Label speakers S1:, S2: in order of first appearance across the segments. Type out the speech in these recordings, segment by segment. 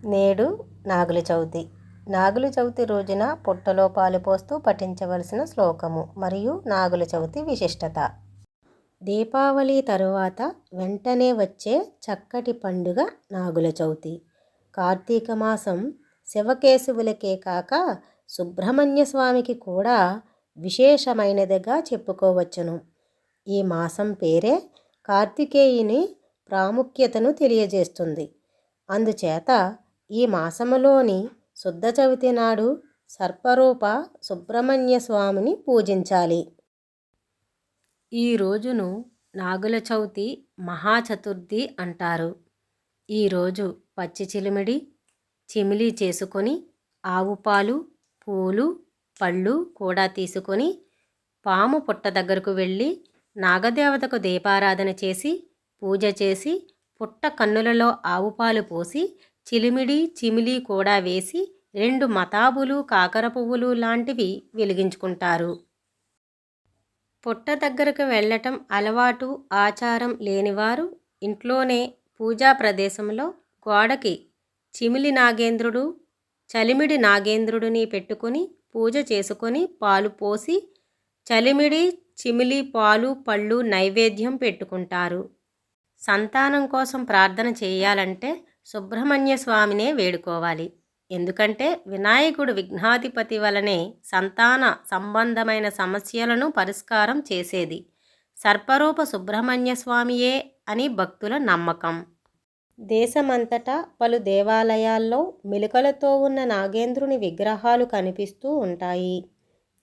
S1: నేడు నాగుల చవితి. నాగుల చవితి రోజున పుట్టలో పాలు పోస్తూ పఠించవలసిన శ్లోకము మరియు నాగుల చవితి విశిష్టత. దీపావళి తరువాత వెంటనే వచ్చే చక్కటి పండుగ నాగుల చవితి. కార్తీక మాసం శివకేశవులకే కాక సుబ్రహ్మణ్య స్వామికి కూడా విశేషమైనదిగా చెప్పుకోవచ్చును. ఈ మాసం పేరే కార్తికేయుని ప్రాముఖ్యతను తెలియజేస్తుంది. అందుచేత ఈ మాసములోని శుద్ధ చవితి నాడు సర్పరూప సుబ్రహ్మణ్య స్వామిని పూజించాలి. ఈ రోజును నాగుల చవితి మహాచతుర్థి అంటారు. ఈరోజు పచ్చి చిమిలి చేసుకొని ఆవు పాలు, పూలు, పళ్ళు కూడా తీసుకొని పాము పుట్ట దగ్గరకు వెళ్ళి నాగదేవతకు దీపారాధన చేసి పూజ చేసి పుట్ట కన్నులలో ఆవు పాలు పోసి చిమిలి కూడా వేసి 2 మతాబులు కాకర పువ్వులు లాంటివి వెలిగించుకుంటారు. పుట్ట దగ్గరకు వెళ్ళటం అలవాటు ఆచారం లేనివారు ఇంట్లోనే పూజా ప్రదేశంలో గోడకి చలిమిడి నాగేంద్రుడిని పెట్టుకొని పూజ చేసుకొని పాలు పోసి చిమిలి పాలు పళ్ళు నైవేద్యం పెట్టుకుంటారు. సంతానం కోసం ప్రార్థన చేయాలంటే సుబ్రహ్మణ్య స్వామినే వేడుకోవాలి. ఎందుకంటే వినాయకుడు విఘ్నాధిపతి వలనే సంతాన సంబంధమైన సమస్యలను పరిష్కారం చేసేది సర్పరూప సుబ్రహ్మణ్య స్వామియే అని భక్తుల నమ్మకం. దేశమంతటా పలు దేవాలయాల్లో మెలికలతో ఉన్న నాగేంద్రుని విగ్రహాలు కనిపిస్తూ ఉంటాయి.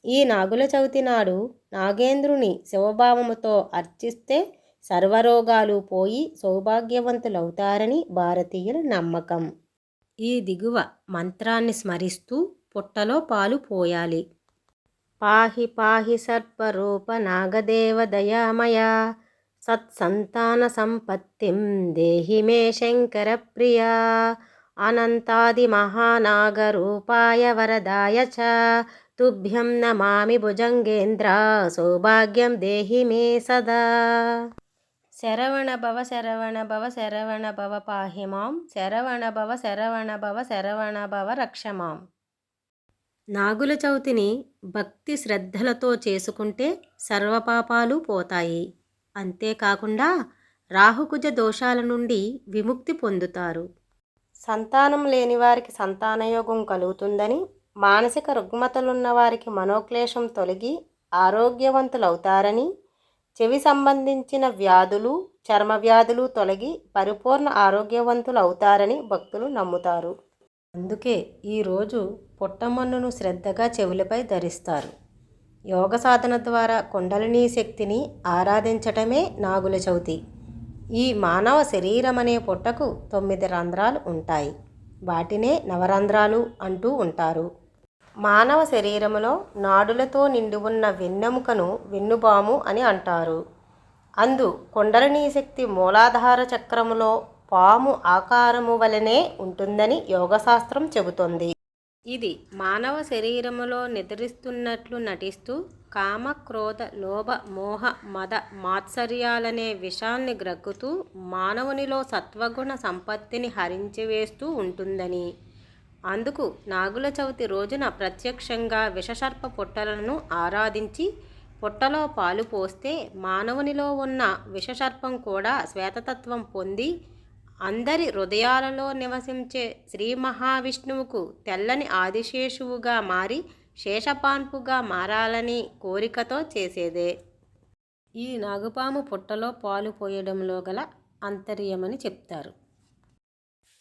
S1: ఈ నాగుల చవితి నాడు నాగేంద్రుని శివభావముతో అర్చిస్తే సర్వరోగాలు పోయి సౌభాగ్యవంతులవుతారని భారతీయుల నమ్మకం. ఈ దిగువ మంత్రాన్ని స్మరిస్తూ పుట్టలో పాలు పోయాలి. పాహి పాహి సర్పరూప నాగదేవ దయామయ సత్సంతాన సంపత్తిం దేహి మే శంకర ప్రియా అనంతాది మహానాగరూపాయ వరదాయ చ తుభ్యం నమామి భుజంగేంద్ర సౌభాగ్యం దేహి మే సదా. శరవణ భవ శరవణ భవ శరవణ భవ పాహి మాం శరవణ భవ శరవణ భవ శరవణ భవ రక్షమాం. నాగుల చవితిని భక్తి శ్రద్ధలతో చేసుకుంటే సర్వపాపాలు పోతాయి. అంతేకాకుండా రాహుకుజ దోషాల నుండి విముక్తి పొందుతారు. సంతానం లేని వారికి సంతానయోగం కలుగుతుందని, మానసిక రుగ్మతలున్న వారికి మనోక్లేశం తొలగి ఆరోగ్యవంతులవుతారని, చెవి సంబంధించిన వ్యాధులు చర్మ వ్యాధులు తొలగి పరిపూర్ణ ఆరోగ్యవంతులవుతారని భక్తులు నమ్ముతారు. అందుకే ఈరోజు పుట్టమన్నును శ్రద్ధగా చెవులపై ధరిస్తారు. యోగ సాధన ద్వారా కుండలినీ శక్తిని ఆరాధించటమే నాగుల చవితి. ఈ మానవ శరీరం అనే పుట్టకు 9 రంధ్రాలు ఉంటాయి. వాటినే నవరంధ్రాలు అంటూ ఉంటారు. మానవ శరీరములో నాడులతో నిండి ఉన్న వెన్నెముకను వెన్నుపాము అని అంటారు. అందు కుండలినీ శక్తి మూలాధార చక్రములో పాము ఆకారము వలనే ఉంటుందని యోగశాస్త్రం చెబుతోంది. ఇది మానవ శరీరములో నిద్రిస్తున్నట్లు నటిస్తూ కామ క్రోధ లోభ మోహ మద మాత్సర్యాలనే విషాల్ని గ్రక్కుతూ మానవునిలో సత్వగుణ సంపత్తిని హరించివేస్తూ ఉంటుందని, అందుకు నాగుల చవితి రోజున ప్రత్యక్షంగా విషసర్ప పుట్టలను ఆరాధించి పుట్టలో పాలు పోస్తే మానవునిలో ఉన్న విషసర్పం కూడా శ్వేతతత్వం పొంది అందరి హృదయాలలో నివసించే శ్రీ మహావిష్ణువుకు తెల్లని ఆదిశేషువుగా మారి శేషపాన్పుగా మారాలని కోరికతో చేసేదే. ఈ నాగుపాము పుట్టలో పాలు పోయడంలో గల అంతర్యమని చెప్తారు.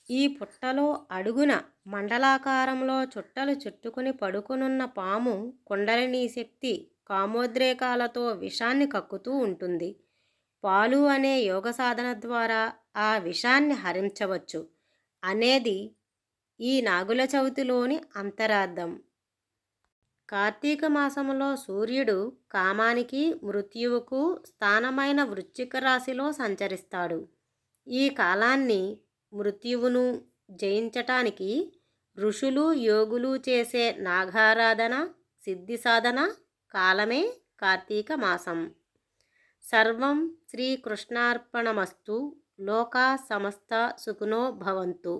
S1: ఈ పుట్టలో అడుగున మండలాకారంలో చుట్టలు చుట్టుకుని పడుకునున్న పాము కుండలినీ శక్తి కామోద్రేకాలతో విషాన్ని కక్కుతూ ఉంటుంది. పాలు అనే యోగ సాధన ద్వారా ఆ విషాన్ని హరించవచ్చు అనేది ఈ నాగుల చవితిలోని అంతరార్థం. కార్తీక మాసంలో సూర్యుడు కామానికి మృత్యువుకు స్థానమైన వృశ్చిక రాశిలో సంచరిస్తాడు. ఈ కాలాన్ని మృత్యువును జయించటానికి ఋషులు యోగులు చేసే నాగారాధన సిద్ధి సాధన కాలమే కార్తీక మాసం. సర్వం శ్రీకృష్ణార్పణమస్తు. లోకా సమస్త సుఖినో భవంతు.